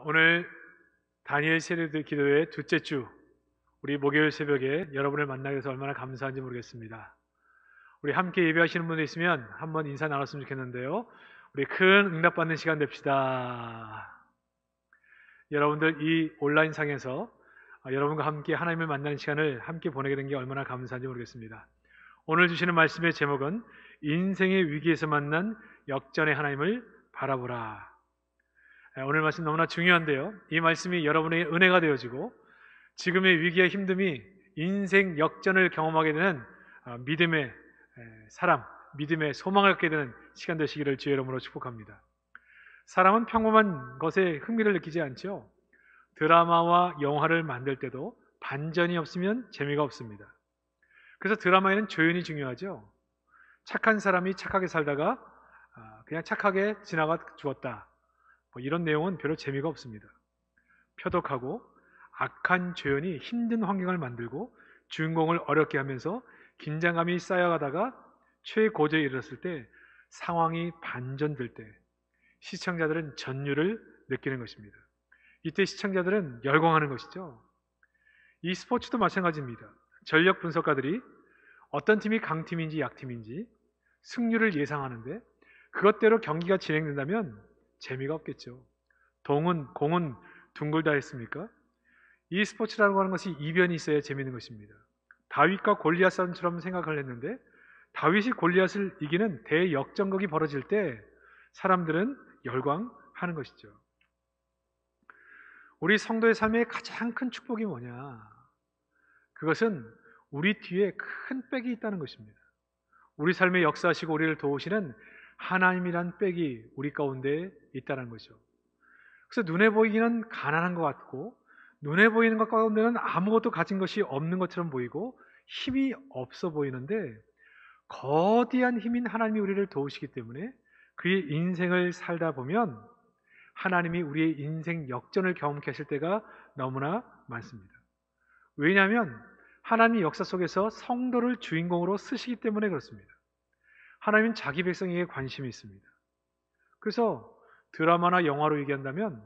오늘 다니엘 세례 기도회 둘째 주, 우리 목요일 새벽에 여러분을 만나게 돼서 얼마나 감사한지 모르겠습니다. 우리 함께 예배하시는 분들 있으면 한번 인사 나눴으면 좋겠는데요. 우리 큰 응답받는 시간 됩시다. 여러분들 이 온라인상에서 여러분과 함께 하나님을 만나는 시간을 함께 보내게 된 게 얼마나 감사한지 모르겠습니다. 오늘 주시는 말씀의 제목은 인생의 위기에서 만난 역전의 하나님을 바라보라. 오늘 말씀 너무나 중요한데요. 이 말씀이 여러분의 은혜가 되어지고 지금의 위기와 힘듦이 인생 역전을 경험하게 되는 믿음의 사람, 믿음의 소망을 갖게 되는 시간 되시기를 주의 이름으로 축복합니다. 사람은 평범한 것에 흥미를 느끼지 않죠. 드라마와 영화를 만들 때도 반전이 없으면 재미가 없습니다. 그래서 드라마에는 조연이 중요하죠. 착한 사람이 착하게 살다가 그냥 착하게 지나가 죽었다. 이런 내용은 별로 재미가 없습니다. 표독하고 악한 조연이 힘든 환경을 만들고 주인공을 어렵게 하면서 긴장감이 쌓여가다가 최고조에 이르렀을 때 상황이 반전될 때 시청자들은 전율을 느끼는 것입니다. 이때 시청자들은 열광하는 것이죠. 이 스포츠도 마찬가지입니다. 전력 분석가들이 어떤 팀이 강팀인지 약팀인지 승률을 예상하는데 그것대로 경기가 진행된다면 재미가 없겠죠. 공은 둥글다 했습니까? 이 스포츠라고 하는 것이 이변이 있어야 재미있는 것입니다. 다윗과 골리앗 싸움처럼 생각을 했는데 다윗이 골리앗을 이기는 대역전극이 벌어질 때 사람들은 열광하는 것이죠. 우리 성도의 삶의 가장 큰 축복이 뭐냐? 그것은 우리 뒤에 큰 백이 있다는 것입니다. 우리 삶의 역사하시고 우리를 도우시는 하나님이란 백이 우리 가운데 있다는 거죠. 그래서 눈에 보이기는 가난한 것 같고 눈에 보이는 것 가운데는 아무것도 가진 것이 없는 것처럼 보이고 힘이 없어 보이는데 거대한 힘인 하나님이 우리를 도우시기 때문에 그의 인생을 살다 보면 하나님이 우리의 인생 역전을 경험케 하실 때가 너무나 많습니다. 왜냐하면 하나님의 역사 속에서 성도를 주인공으로 쓰시기 때문에 그렇습니다. 하나님은 자기 백성에게 관심이 있습니다. 그래서 드라마나 영화로 얘기한다면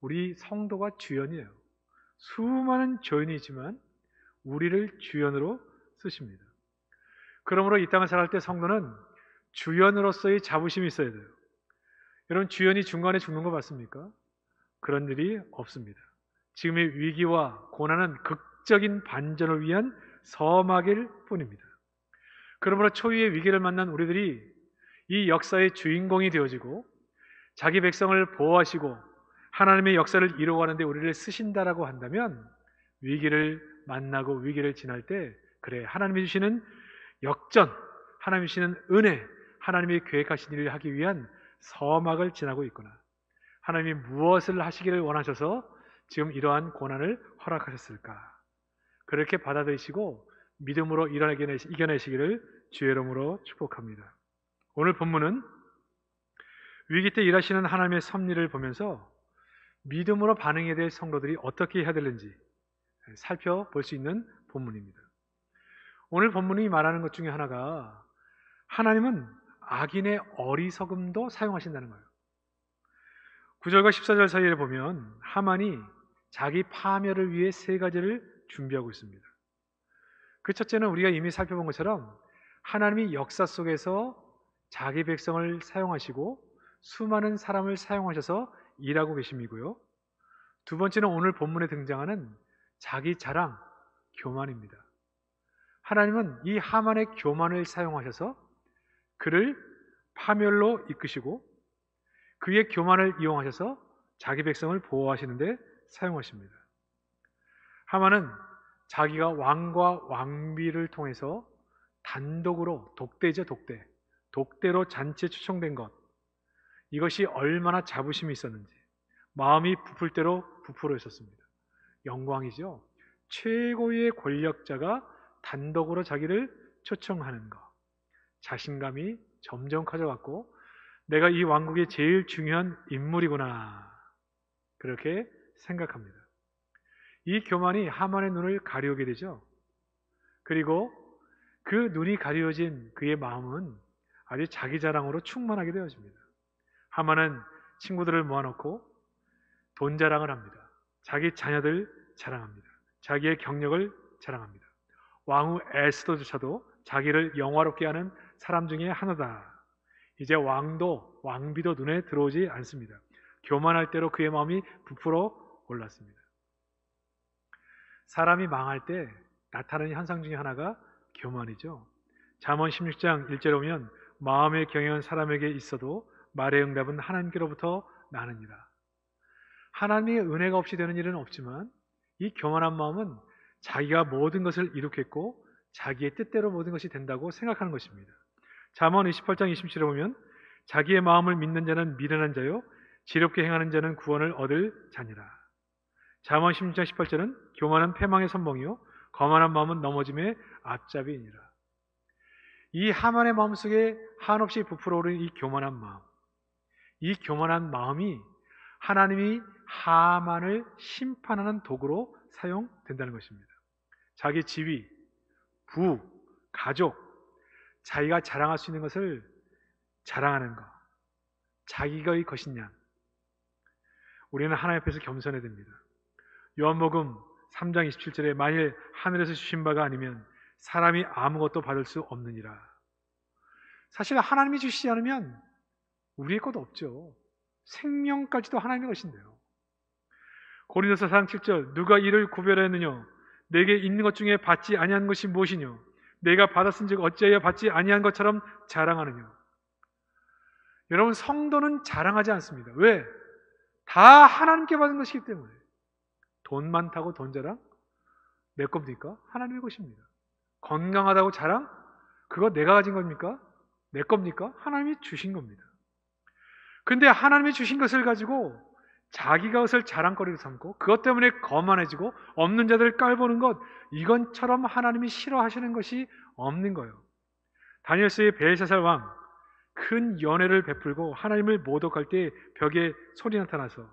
우리 성도가 주연이에요. 수많은 조연이지만 우리를 주연으로 쓰십니다. 그러므로 이 땅을 살아갈 때 성도는 주연으로서의 자부심이 있어야 돼요. 여러분, 주연이 중간에 죽는 거 맞습니까? 그런 일이 없습니다. 지금의 위기와 고난은 극적인 반전을 위한 서막일 뿐입니다. 그러므로 초유의 위기를 만난 우리들이 이 역사의 주인공이 되어지고 자기 백성을 보호하시고 하나님의 역사를 이루어가는데 우리를 쓰신다라고 한다면 위기를 만나고 위기를 지날 때 그래, 하나님이 주시는 역전, 하나님이 주시는 은혜, 하나님이 계획하신 일을 하기 위한 서막을 지나고 있구나. 하나님이 무엇을 하시기를 원하셔서 지금 이러한 고난을 허락하셨을까? 그렇게 받아들이시고 믿음으로 이겨내시기를 주의 이름으로 축복합니다. 오늘 본문은 위기 때 일하시는 하나님의 섭리를 보면서 믿음으로 반응해야 될 성도들이 어떻게 해야 되는지 살펴볼 수 있는 본문입니다. 오늘 본문이 말하는 것 중에 하나가 하나님은 악인의 어리석음도 사용하신다는 거예요. 9절과 14절 사이에 보면 하만이 자기 파멸을 위해 세 가지를 준비하고 있습니다. 그 첫째는 우리가 이미 살펴본 것처럼 하나님이 역사 속에서 자기 백성을 사용하시고 수많은 사람을 사용하셔서 일하고 계심이고요. 두 번째는 오늘 본문에 등장하는 자기 자랑, 교만입니다. 하나님은 이 하만의 교만을 사용하셔서 그를 파멸로 이끄시고 그의 교만을 이용하셔서 자기 백성을 보호하시는데 사용하십니다. 하만은 자기가 왕과 왕비를 통해서 단독으로 독대죠, 독대로 잔치에 초청된 것, 이것이 얼마나 자부심이 있었는지 마음이 부풀 대로 부풀어 있었습니다. 영광이죠. 최고의 권력자가 단독으로 자기를 초청하는 것, 자신감이 점점 커져갔고 내가 이 왕국의 제일 중요한 인물이구나, 그렇게 생각합니다. 이 교만이 하만의 눈을 가리우게 되죠. 그리고 그 눈이 가리워진 그의 마음은 아주 자기 자랑으로 충만하게 되어집니다. 하만은 친구들을 모아놓고 돈 자랑을 합니다. 자기 자녀들 자랑합니다. 자기의 경력을 자랑합니다. 왕후 에스더조차도 자기를 영화롭게 하는 사람 중에 하나다. 이제 왕도 왕비도 눈에 들어오지 않습니다. 교만할 대로 그의 마음이 부풀어 올랐습니다. 사람이 망할 때 나타나는 현상 중에 하나가 교만이죠. 잠언 16장 1절에 보면 마음의 경영은 사람에게 있어도 말의 응답은 하나님께로부터 나느니라. 하나님의 은혜가 없이 되는 일은 없지만 이 교만한 마음은 자기가 모든 것을 이룩했고 자기의 뜻대로 모든 것이 된다고 생각하는 것입니다. 잠언 28장 27절에 보면 자기의 마음을 믿는 자는 미련한 자요 지롭게 행하는 자는 구원을 얻을 자니라. 잠언 16장 18절은 교만은 패망의 선봉이요 거만한 마음은 넘어짐의 앞잡이니라. 이 하만의 마음속에 한없이 부풀어 오르는 이 교만한 마음, 이 교만한 마음이 하나님이 하만을 심판하는 도구로 사용된다는 것입니다. 자기 지위, 부, 가족, 자기가 자랑할 수 있는 것을 자랑하는 것, 자기의 것인 양. 우리는 하나님 앞에서 겸손해야 됩니다. 요한복음 3장 27절에 만일 하늘에서 주신 바가 아니면 사람이 아무것도 받을 수 없느니라. 사실 하나님이 주시지 않으면 우리의 것 없죠. 생명까지도 하나님의 것인데요. 고린도서 4장 7절 누가 이를 구별하였느냐 내게 있는 것 중에 받지 아니한 것이 무엇이뇨 내가 받았은즉 어찌하여 받지 아니한 것처럼 자랑하느냐. 여러분 성도는 자랑하지 않습니다. 왜? 다 하나님께 받은 것이기 때문에. 돈 많다고 돈 자랑? 내 겁니까? 하나님의 것입니다. 건강하다고 자랑? 그거 내가 가진 겁니까? 내 겁니까? 하나님이 주신 겁니다. 근데 하나님이 주신 것을 가지고 자기가 그것을 자랑거리로 삼고 그것 때문에 거만해지고 없는 자들을 깔보는 것, 이건처럼 하나님이 싫어하시는 것이 없는 거예요. 다니엘서의 벨사살 왕 큰 연회를 베풀고 하나님을 모독할 때 벽에 손이 나타나서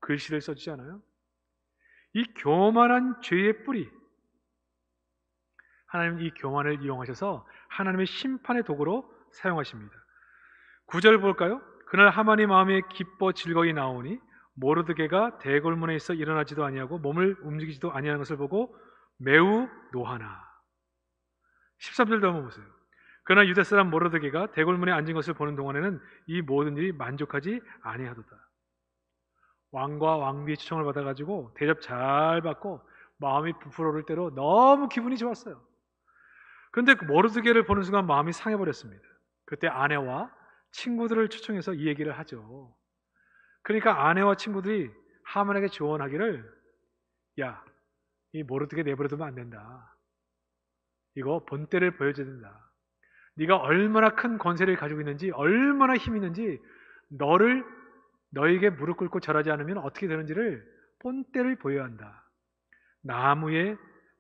글씨를 써주지 않아요? 이 교만한 죄의 뿌리, 하나님은 이 교만을 이용하셔서 하나님의 심판의 도구로 사용하십니다. 9절 볼까요? 그날 하만이 마음에 기뻐 즐거이 나오니 모르드게가 대궐문에 있어 일어나지도 아니하고 몸을 움직이지도 아니하는 것을 보고 매우 노하나. 13절도 한번 보세요. 그러나 유다 사람 모르드게가 대궐문에 앉은 것을 보는 동안에는 이 모든 일이 만족하지 아니하도다. 왕과 왕비의 추청을 받아가지고 대접 잘 받고 마음이 부풀어 오를 대로 너무 기분이 좋았어요. 그런데 그 모르드게를 보는 순간 마음이 상해버렸습니다. 그때 아내와 친구들을 초청해서 이 얘기를 하죠. 그러니까 아내와 친구들이 하만에게 조언하기를, 야, 이 모르드게 내버려두면 안 된다. 이거 본때를 보여줘야 된다. 네가 얼마나 큰 권세를 가지고 있는지, 얼마나 힘이 있는지 너에게 무릎 꿇고 절하지 않으면 어떻게 되는지를 본때를 보여야 한다. 나무에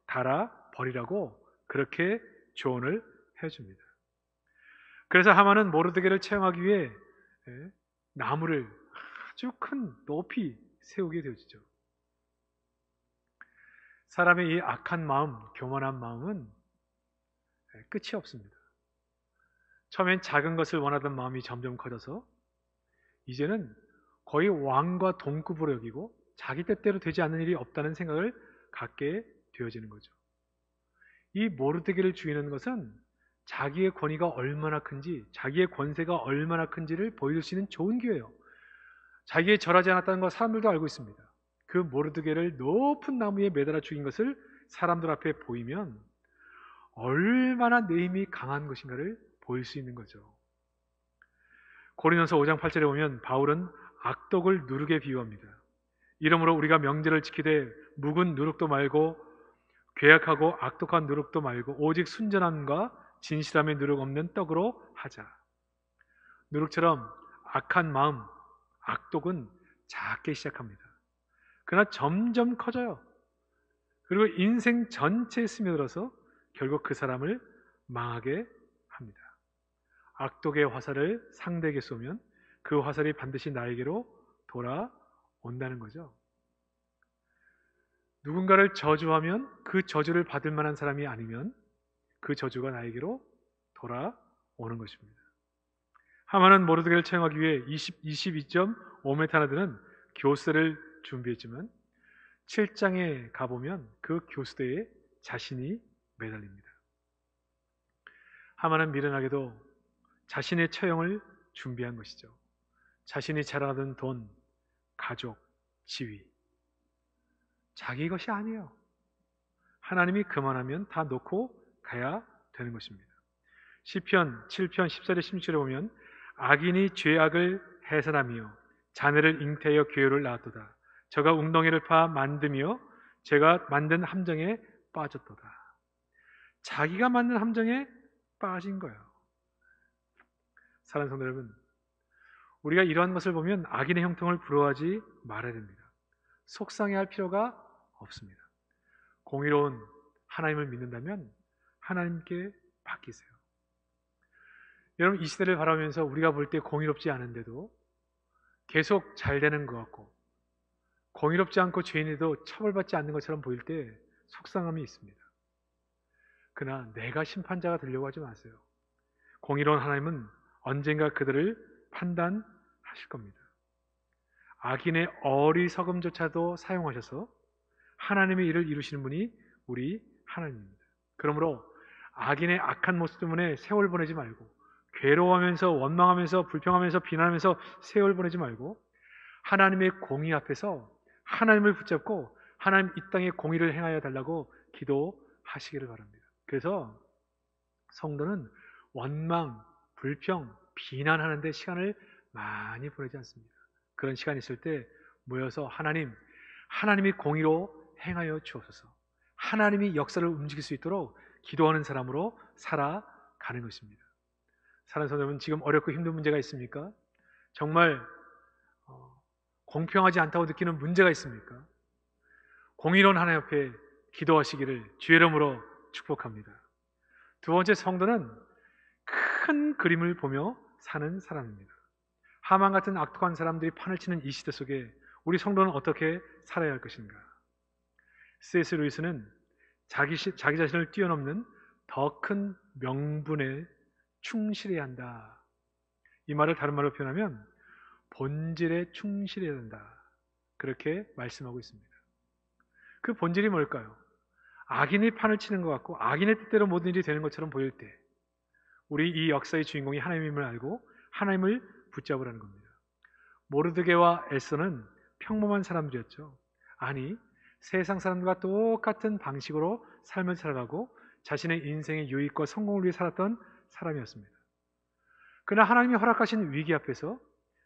달아 버리라고 그렇게 조언을 해줍니다. 그래서 하만은 모르드게를 채용하기 위해 나무를 아주 큰 높이 세우게 되어지죠. 사람의 이 악한 마음, 교만한 마음은 끝이 없습니다. 처음엔 작은 것을 원하던 마음이 점점 커져서 이제는 거의 왕과 동급으로 여기고 자기 뜻대로 되지 않는 일이 없다는 생각을 갖게 되어지는 거죠. 이 모르드게를 죽이는 것은 자기의 권위가 얼마나 큰지, 자기의 권세가 얼마나 큰지를 보여줄 수 있는 좋은 기회예요. 자기의 절하지 않았다는 걸 사람들도 알고 있습니다. 그 모르드게를 높은 나무에 매달아 죽인 것을 사람들 앞에 보이면 얼마나 내 힘이 강한 것인가를 보일 수 있는 거죠. 고린도서 5장 8절에 보면 바울은 악독을 누룩에 비유합니다. 이러므로 우리가 명제를 지키되 묵은 누룩도 말고 괴악하고 악독한 누룩도 말고 오직 순전함과 진실함의 누룩 없는 떡으로 하자. 누룩처럼 악한 마음, 악독은 작게 시작합니다. 그러나 점점 커져요. 그리고 인생 전체에 스며들어서 결국 그 사람을 망하게 합니다. 악독의 화살을 상대에게 쏘면 그 화살이 반드시 나에게로 돌아온다는 거죠. 누군가를 저주하면 그 저주를 받을 만한 사람이 아니면 그 저주가 나에게로 돌아오는 것입니다. 하만은 모르드게를 채용하기 위해 22.5m나 되는 교세를 준비했지만 7장에 가보면 그 교수대에 자신이 매달립니다. 하만은 미련하게도 자신의 처형을 준비한 것이죠. 자신이 자랑하던 돈, 가족, 지위, 자기 것이 아니에요. 하나님이 그만하면 다 놓고 가야 되는 것입니다. 시편 7편 14절 16절에 보면 악인이 죄악을 해산하며 자네를 잉태하여 교회를 낳았도다. 저가 웅덩이를 파 만드며 제가 만든 함정에 빠졌도다. 자기가 만든 함정에 빠진 거예요. 사랑하는 성도 여러분, 우리가 이러한 것을 보면 악인의 형통을 부러워하지 말아야 됩니다. 속상해할 필요가 없습니다. 공의로운 하나님을 믿는다면 하나님께 맡기세요. 여러분, 이 시대를 바라보면서 우리가 볼 때 공의롭지 않은데도 계속 잘 되는 것 같고 공의롭지 않고 죄인에도 처벌받지 않는 것처럼 보일 때 속상함이 있습니다. 그러나 내가 심판자가 되려고 하지 마세요. 공의로운 하나님은 언젠가 그들을 판단하실 겁니다. 악인의 어리석음조차도 사용하셔서 하나님의 일을 이루시는 분이 우리 하나님입니다. 그러므로 악인의 악한 모습 때문에 세월 보내지 말고, 괴로워하면서 원망하면서 불평하면서 비난하면서 세월 보내지 말고, 하나님의 공의 앞에서 하나님을 붙잡고 하나님 이 땅에 공의를 행하여 달라고 기도하시기를 바랍니다. 그래서 성도는 원망, 불평, 비난하는 데 시간을 많이 보내지 않습니다. 그런 시간이 있을 때 모여서 하나님이 공의로 행하여 주옵소서, 하나님이 역사를 움직일 수 있도록 기도하는 사람으로 살아가는 것입니다. 사랑하는 성도 여러분, 지금 어렵고 힘든 문제가 있습니까? 정말 공평하지 않다고 느끼는 문제가 있습니까? 공의로운 하나님 앞에 기도하시기를 주의 이름으로 축복합니다. 두 번째, 성도는 큰 그림을 보며 사는 사람입니다. 하만 같은 악독한 사람들이 판을 치는 이 시대 속에 우리 성도는 어떻게 살아야 할 것인가? C.S. 루이스는 자기 자신을 뛰어넘는 더 큰 명분에 충실해야 한다. 이 말을 다른 말로 표현하면 본질에 충실해야 된다. 그렇게 말씀하고 있습니다. 그 본질이 뭘까요? 악인이 판을 치는 것 같고 악인의 뜻대로 모든 일이 되는 것처럼 보일 때 우리 이 역사의 주인공이 하나님임을 알고 하나님을 붙잡으라는 겁니다. 모르드게와 에스더는 평범한 사람들이었죠. 아니, 세상 사람들과 똑같은 방식으로 삶을 살아가고 자신의 인생의 유익과 성공을 위해 살았던 사람이었습니다. 그러나 하나님이 허락하신 위기 앞에서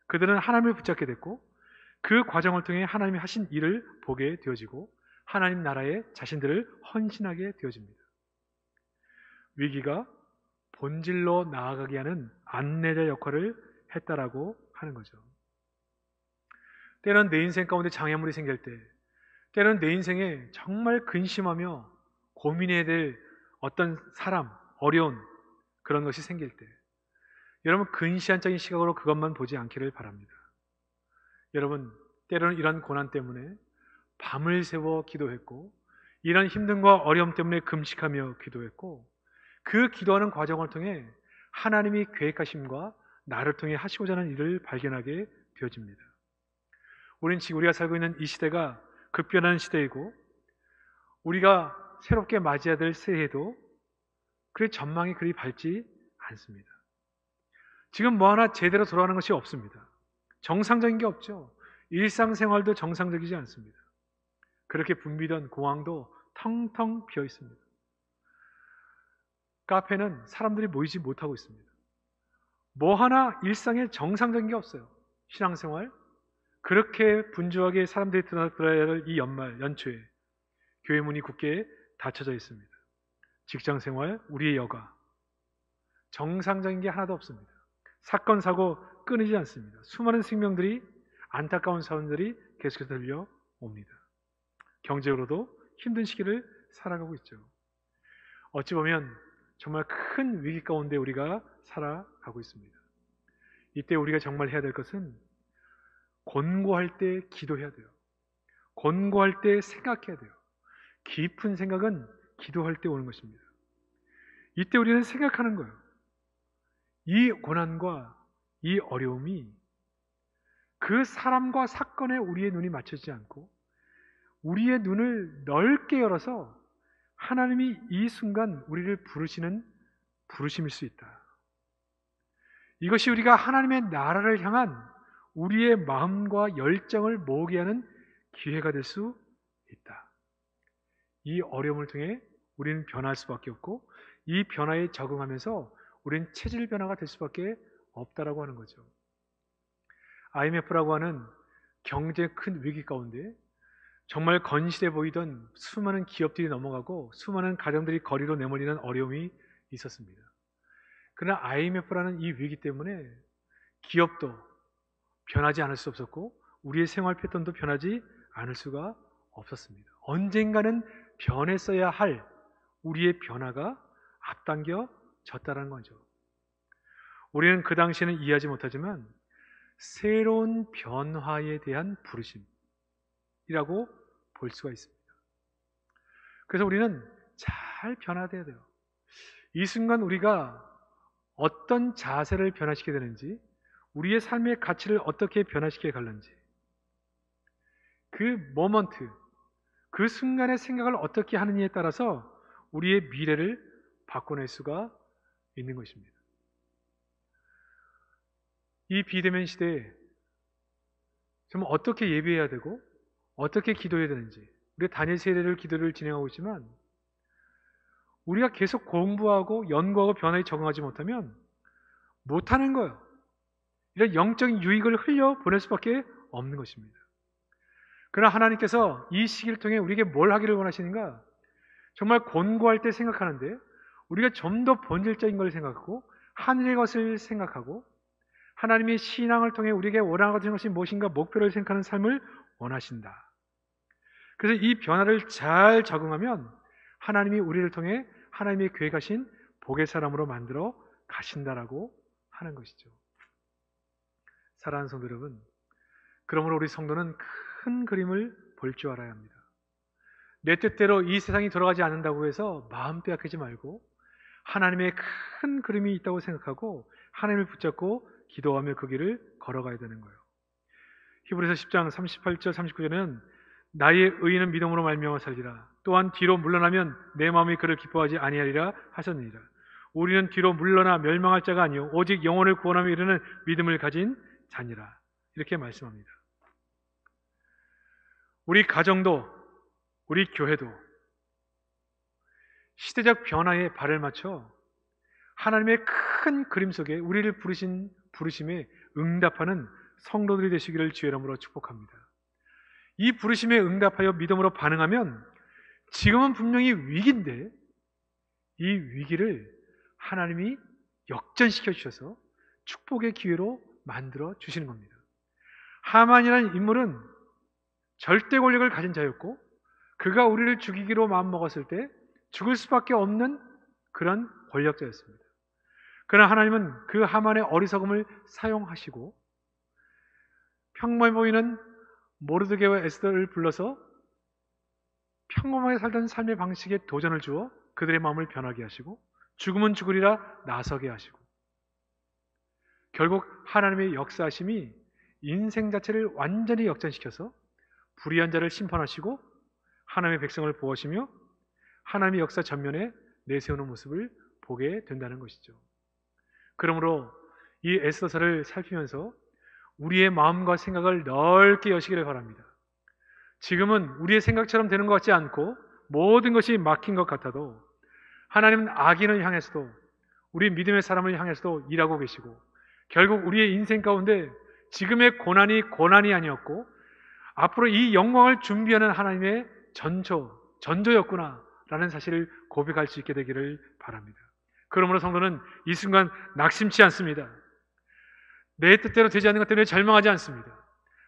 그들은 하나님을 붙잡게 됐고 그 과정을 통해 하나님이 하신 일을 보게 되어지고 하나님 나라에 자신들을 헌신하게 되어집니다. 위기가 본질로 나아가게 하는 안내자 역할을 했다라고 하는 거죠. 때로는 내 인생 가운데 장애물이 생길 때, 때로는 내 인생에 정말 근심하며 고민해야 될 어떤 사람, 어려운 그런 것이 생길 때 여러분 근시안적인 시각으로 그것만 보지 않기를 바랍니다. 여러분 때로는 이런 고난 때문에 밤을 새워 기도했고 이런 힘듦과 어려움 때문에 금식하며 기도했고 그 기도하는 과정을 통해 하나님이 계획하심과 나를 통해 하시고자 하는 일을 발견하게 되어집니다. 우리가 살고 있는 이 시대가 급변하는 시대이고 우리가 새롭게 맞이해야 될 새해도 그리 전망이 그리 밝지 않습니다. 지금 뭐 하나 제대로 돌아가는 것이 없습니다. 정상적인 게 없죠. 일상생활도 정상적이지 않습니다. 그렇게 붐비던 공항도 텅텅 비어 있습니다. 카페는 사람들이 모이지 못하고 있습니다. 뭐 하나 일상에 정상적인 게 없어요. 신앙생활 그렇게 분주하게 사람들이 들어야 할 이 연초에 교회 문이 굳게 닫혀져 있습니다. 직장생활, 우리의 여가 정상적인 게 하나도 없습니다. 사건, 사고 끊이지 않습니다. 수많은 생명들이 안타까운 사람들이 계속해서 들려옵니다. 경제적으로도 힘든 시기를 살아가고 있죠. 어찌 보면 정말 큰 위기 가운데 우리가 살아가고 있습니다. 이때 우리가 정말 해야 될 것은 곤고할 때 기도해야 돼요. 곤고할 때 생각해야 돼요. 깊은 생각은 기도할 때 오는 것입니다. 이때 우리는 생각하는 거예요. 이 고난과 이 어려움이 그 사람과 사건에 우리의 눈이 맞춰지지 않고 우리의 눈을 넓게 열어서 하나님이 이 순간 우리를 부르시는 부르심일 수 있다. 이것이 우리가 하나님의 나라를 향한 우리의 마음과 열정을 모으게 하는 기회가 될 수 있다. 이 어려움을 통해 우리는 변할 수밖에 없고 이 변화에 적응하면서 우리는 체질 변화가 될 수밖에 없다라고 하는 거죠. IMF라고 하는 경제 큰 위기 가운데 정말 건실해 보이던 수많은 기업들이 넘어가고 수많은 가정들이 거리로 내몰리는 어려움이 있었습니다. 그러나 IMF라는 이 위기 때문에 기업도 변하지 않을 수 없었고 우리의 생활 패턴도 변하지 않을 수가 없었습니다. 언젠가는 변했어야 할 우리의 변화가 앞당겨졌다는 거죠. 우리는 그 당시에는 이해하지 못하지만 새로운 변화에 대한 부르심이라고 볼 수가 있습니다. 그래서 우리는 잘 변화돼야 돼요. 이 순간 우리가 어떤 자세를 변화시켜야 되는지, 우리의 삶의 가치를 어떻게 변화시켜 갈는지, 그 모먼트, 그 순간의 생각을 어떻게 하느냐에 따라서 우리의 미래를 바꿔낼 수가 있는 것입니다. 이 비대면 시대에 정말 어떻게 예배해야 되고 어떻게 기도해야 되는지, 우리가 다니엘 세례를 기도를 진행하고 있지만 우리가 계속 공부하고 연구하고 변화에 적응하지 못하면 못하는 거예요. 이런 영적인 유익을 흘려보낼 수밖에 없는 것입니다. 그러나 하나님께서 이 시기를 통해 우리에게 뭘 하기를 원하시는가? 정말 곤고할 때 생각하는데 우리가 좀 더 본질적인 걸 생각하고 하늘의 것을 생각하고 하나님의 신앙을 통해 우리에게 원하는 것이 무엇인가 목표를 생각하는 삶을 원하신다. 그래서 이 변화를 잘 적응하면 하나님이 우리를 통해 하나님의 계획하신 복의 사람으로 만들어 가신다라고 하는 것이죠. 사랑하는 성도 여러분, 그러므로 우리 성도는 큰 그림을 볼 줄 알아야 합니다. 내 뜻대로 이 세상이 돌아가지 않는다고 해서 마음 빼앗기지 말고 하나님의 큰 그림이 있다고 생각하고 하나님을 붙잡고 기도하며 그 길을 걸어가야 되는 거예요. 히브리서 10장 38절 39절에는 나의 의인은 믿음으로 말미암아 살리라. 또한 뒤로 물러나면 내 마음이 그를 기뻐하지 아니하리라 하셨느니라. 우리는 뒤로 물러나 멸망할 자가 아니요 오직 영혼을 구원하며 이르는 믿음을 가진 자니라. 이렇게 말씀합니다. 우리 가정도 우리 교회도 시대적 변화에 발을 맞춰 하나님의 큰 그림 속에 우리를 부르신 부르심에 응답하는 성도들이 되시기를 주의 이름으로 축복합니다. 이 부르심에 응답하여 믿음으로 반응하면 지금은 분명히 위기인데 이 위기를 하나님이 역전시켜 주셔서 축복의 기회로 만들어 주시는 겁니다. 하만이라는 인물은 절대 권력을 가진 자였고 그가 우리를 죽이기로 마음먹었을 때 죽을 수밖에 없는 그런 권력자였습니다. 그러나 하나님은 그 하만의 어리석음을 사용하시고 평범해 보이는 모르드게와 에스더를 불러서 평범하게 살던 삶의 방식에 도전을 주어 그들의 마음을 변하게 하시고 죽으면 죽으리라 나서게 하시고 결국 하나님의 역사하심이 인생 자체를 완전히 역전시켜서 불의한 자를 심판하시고 하나님의 백성을 보호하시며 하나님의 역사 전면에 내세우는 모습을 보게 된다는 것이죠. 그러므로 이 에스더서를 살피면서 우리의 마음과 생각을 넓게 여시기를 바랍니다. 지금은 우리의 생각처럼 되는 것 같지 않고 모든 것이 막힌 것 같아도 하나님은 악인을 향해서도 우리 믿음의 사람을 향해서도 일하고 계시고 결국 우리의 인생 가운데 지금의 고난이 아니었고 앞으로 이 영광을 준비하는 하나님의 전조였구나 라는 사실을 고백할 수 있게 되기를 바랍니다. 그러므로 성도는 이 순간 낙심치 않습니다. 내 뜻대로 되지 않는 것 때문에 절망하지 않습니다.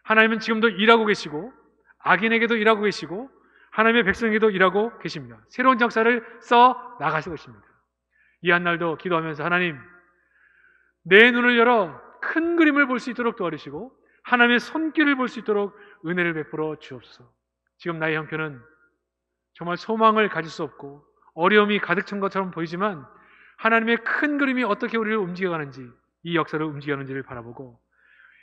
하나님은 지금도 일하고 계시고 악인에게도 일하고 계시고 하나님의 백성에게도 일하고 계십니다. 새로운 역사를 써 나가실 것입니다. 이 한날도 기도하면서 하나님 내 눈을 열어 큰 그림을 볼 수 있도록 도와주시고 하나님의 손길을 볼 수 있도록 은혜를 베풀어 주옵소서. 지금 나의 형편은 정말 소망을 가질 수 없고 어려움이 가득 찬 것처럼 보이지만 하나님의 큰 그림이 어떻게 우리를 움직여가는지 이 역사를 움직여가는지를 바라보고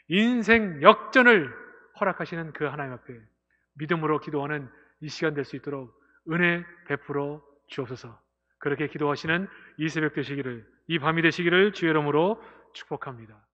인생 역전을 허락하시는 그 하나님 앞에 믿음으로 기도하는 이 시간 될 수 있도록 은혜 베풀어 주옵소서. 그렇게 기도하시는 이 새벽 되시기를, 이 밤이 되시기를 주의 이름으로 축복합니다.